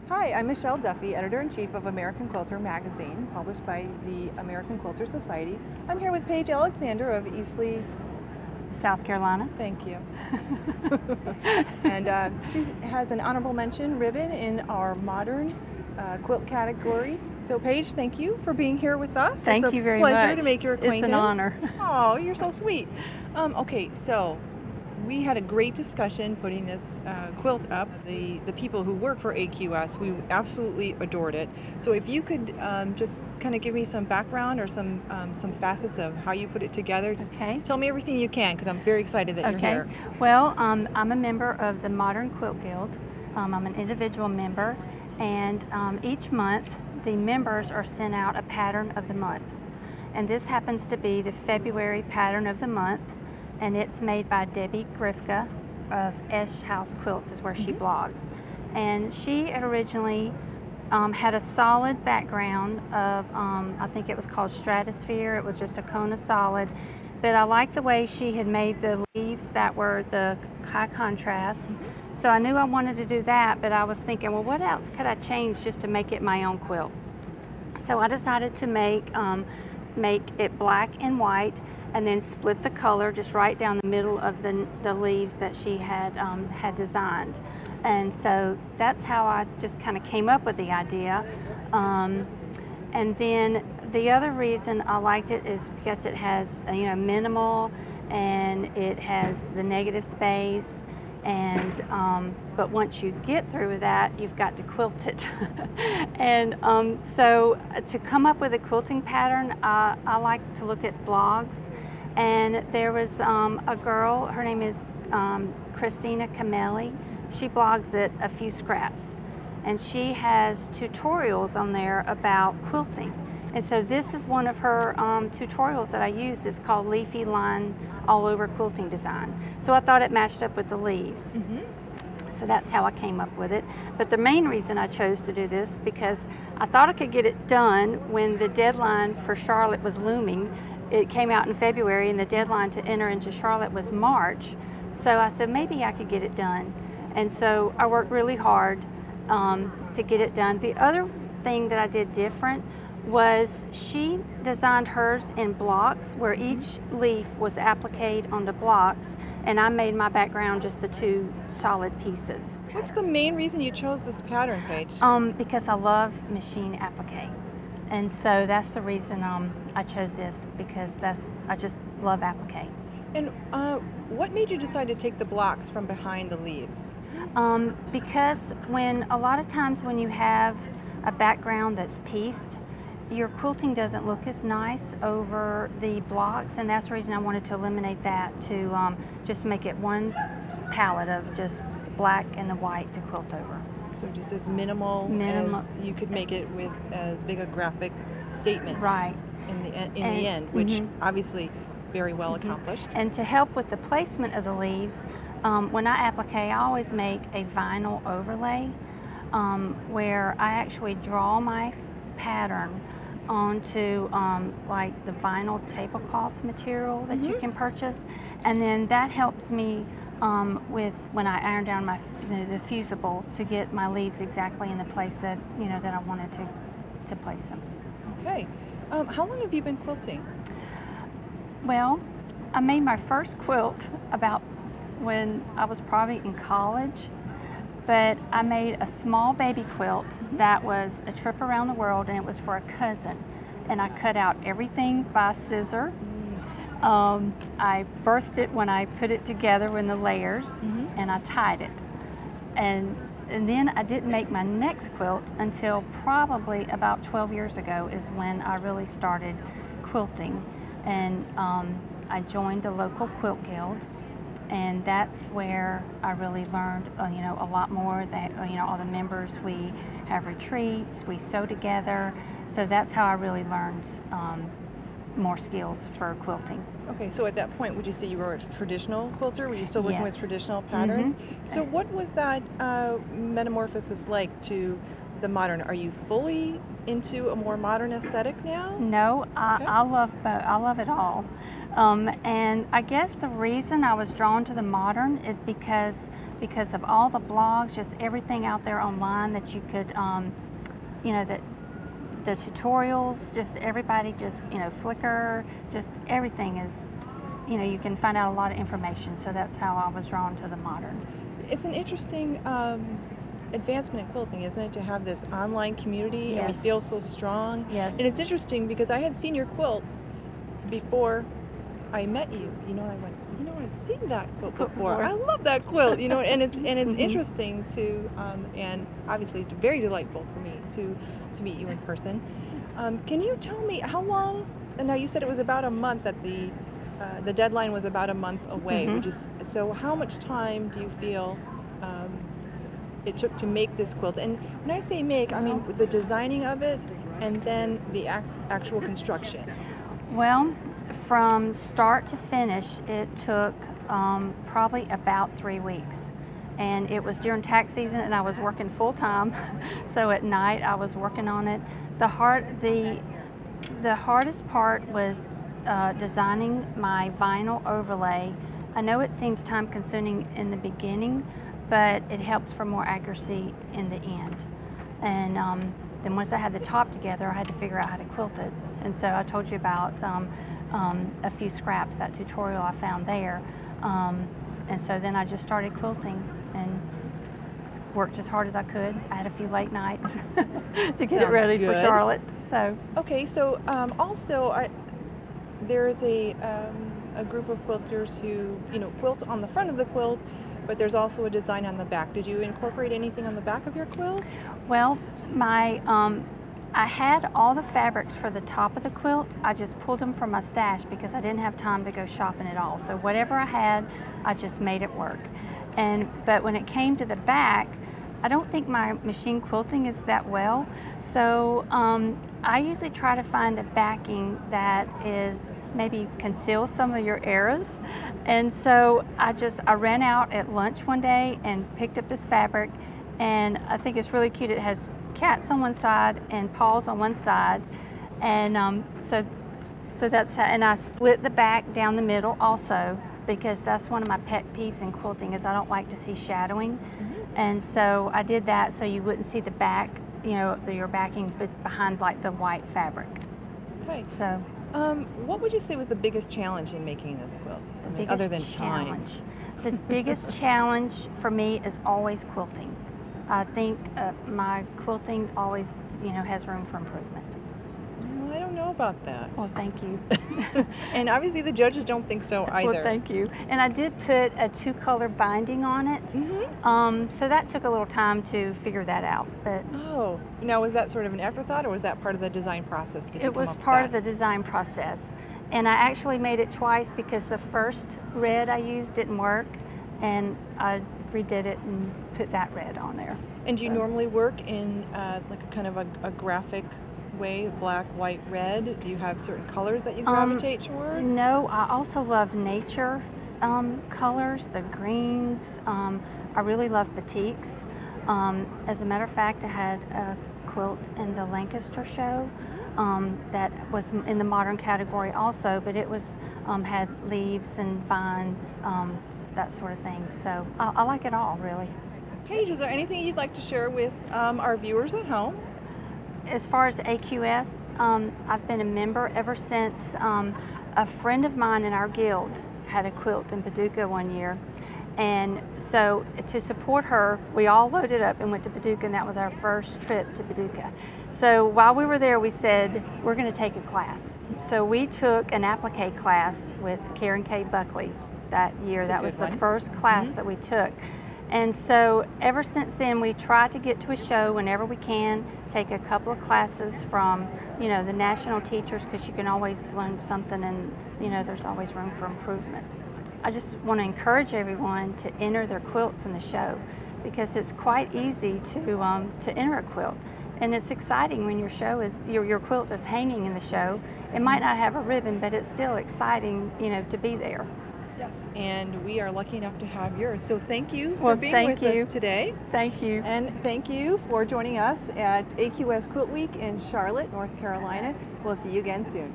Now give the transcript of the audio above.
Hi, I'm Michele Duffy, Editor-in-Chief of American Quilter magazine, published by the American Quilter Society. I'm here with Paige Alexander of Eastleigh, South Carolina. Thank you. And she has an honorable mention ribbon in our modern quilt category. So Paige, thank you for being here with us. Thank you very much. It's a pleasure to make your acquaintance. It's an honor. Oh, you're so sweet. Okay, so we had a great discussion putting this quilt up. The people who work for AQS, we absolutely adored it. So if you could just kind of give me some background or some facets of how you put it together. Just tell me everything you can, because I'm very excited that you're here. Well, I'm a member of the Modern Quilt Guild. I'm an individual member, and each month the members are sent out a pattern of the month. And this happens to be the February pattern of the month. And it's made by Debbie Grifka of Esh House Quilts, is where she blogs. And she had originally had a solid background of, I think it was called Stratosphere. It was just a Kona solid. But I liked the way she had made the leaves that were the high contrast. So I knew I wanted to do that, but I was thinking, well, what else could I change just to make it my own quilt? So I decided to make it black and white, and then split the color just right down the middle of the leaves that she had designed. And so that's how I just kind of came up with the idea. And then the other reason I liked it is because it has minimal, and it has the negative space. And but once you get through that, you've got to quilt it. And so to come up with a quilting pattern, I like to look at blogs. And there was a girl, her name is Christina Camelli. She blogs at A Few Scraps, and she has tutorials on there about quilting. And so this is one of her tutorials that I used. It's called Leafy Line All Over Quilting Design. So I thought it matched up with the leaves. So that's how I came up with it. But the main reason I chose to do this, because I thought I could get it done when the deadline for Charlotte was looming. It came out in February, and the deadline to enter into Charlotte was March. So I said maybe I could get it done. And so I worked really hard to get it done. The other thing that I did different was she designed hers in blocks, where each leaf was appliqued onto blocks, and I made my background just the two solid pieces. What's the main reason you chose this pattern, Paige? Because I love machine applique. And so that's the reason I chose this, because I just love applique. And what made you decide to take the blocks from behind the leaves? Because a lot of times when you have a background that's pieced, your quilting doesn't look as nice over the blocks, and that's the reason I wanted to eliminate that, to just make it one palette of just black and the white to quilt over. So just as minimal as you could make it, with as big a graphic statement in the end, which obviously very well accomplished. And to help with the placement of the leaves, when I applique, I always make a vinyl overlay where I actually draw my pattern onto like the vinyl tablecloth material that you can purchase, and then that helps me with when I iron down the fusible, to get my leaves exactly in the place that that I wanted to place them. Okay. How long have you been quilting? Well, I made my first quilt about when I was probably in college, but I made a small baby quilt that was a trip around the world, and it was for a cousin. And I cut out everything by scissor. I birthed it when I put it together in the layers, and I tied it. And then I didn't make my next quilt until probably about 12 years ago is when I really started quilting. And I joined the local quilt guild, and that's where I really learned a lot more. That all the members, we have retreats, we sew together. So that's how I really learned more skills for quilting. Okay, so at that point, would you say you were a traditional quilter? Were you still working with traditional patterns? So what was that metamorphosis like to the modern? Are you fully into a more modern aesthetic now? No, I love both. I love it all. And I guess the reason I was drawn to the modern is because because of all the blogs, just everything out there online that you could, you know, that the tutorials, just everybody, just, you know, Flickr, just everything is, you know, you can find out a lot of information. So that's how I was drawn to the modern. It's an interesting advancement in quilting, isn't it, to have this online community? Yes. And we feel so strong. Yes. And it's interesting because I had seen your quilt before I met you. You know, I went, you know, I've seen that quilt before. I love that quilt. You know, and it's interesting to and obviously very delightful for me to meet you in person. Can you tell me how long? And now you said it was about a month that the deadline was about a month away, which is, so how much time do you feel it took to make this quilt? And when I say make, I mean the designing of it and then the actual construction. Well, from start to finish, it took probably about 3 weeks. And it was during tax season and I was working full time. So at night I was working on it. The hardest part was designing my vinyl overlay. I know it seems time consuming in the beginning, but it helps for more accuracy in the end. And then once I had the top together, I had to figure out how to quilt it. And so I told you about a few scraps, that tutorial I found there. And so then I just started quilting and worked as hard as I could. I had a few late nights to get it ready for Charlotte. So okay, so also there's a group of quilters who, you know, quilt on the front of the quilt, but there's also a design on the back. Did you incorporate anything on the back of your quilt? Well, I had all the fabrics for the top of the quilt. I just pulled them from my stash because I didn't have time to go shopping at all. So whatever I had, I just made it work. But when it came to the back, I don't think my machine quilting is that well. So I usually try to find a backing that is maybe conceals some of your errors. And so I ran out at lunch one day and picked up this fabric, and I think it's really cute. It has cats on one side and paws on one side, and so that's how, and I split the back down the middle also, because that's one of my pet peeves in quilting is I don't like to see shadowing. And so I did that so you wouldn't see the back, you know, your backing behind like the white fabric. Okay. So what would you say was the biggest challenge in making this quilt? I mean, other than time. The biggest challenge for me is always quilting. I think my quilting always, you know, has room for improvement. Well, I don't know about that. Well, thank you. And obviously the judges don't think so either. Well, thank you. And I did put a 2-color binding on it. So that took a little time to figure that out. But oh, now was that sort of an afterthought, or was that part of the design process? It was part of the design process. And I actually made it twice because the first red I used didn't work, and I redid it and put that red on there. And do you normally work in like a kind of a graphic way, black, white, red? Do you have certain colors that you gravitate toward? No, I also love nature colors, the greens. I really love batiks. As a matter of fact, I had a quilt in the Lancaster show that was in the modern category also, but it was had leaves and vines, that sort of thing. So I like it all, really. Paige, is there anything you'd like to share with our viewers at home? As far as AQS, I've been a member ever since a friend of mine in our guild had a quilt in Paducah one year. And so to support her, we all loaded up and went to Paducah, and that was our first trip to Paducah. So while we were there, we said, we're going to take a class. So we took an applique class with Karen K. Buckley that year. That was the first class that we took. And so ever since then, we try to get to a show whenever we can, take a couple of classes from, you know, the national teachers, because you can always learn something, and, you know, there's always room for improvement. I just want to encourage everyone to enter their quilts in the show, because it's quite easy to enter a quilt. And it's exciting when your show is, your quilt is hanging in the show. It might not have a ribbon, but it's still exciting, you know, to be there. Yes, and we are lucky enough to have yours. So thank you for being with us today. Thank you. And thank you for joining us at AQS Quilt Week in Charlotte, North Carolina. We'll see you again soon.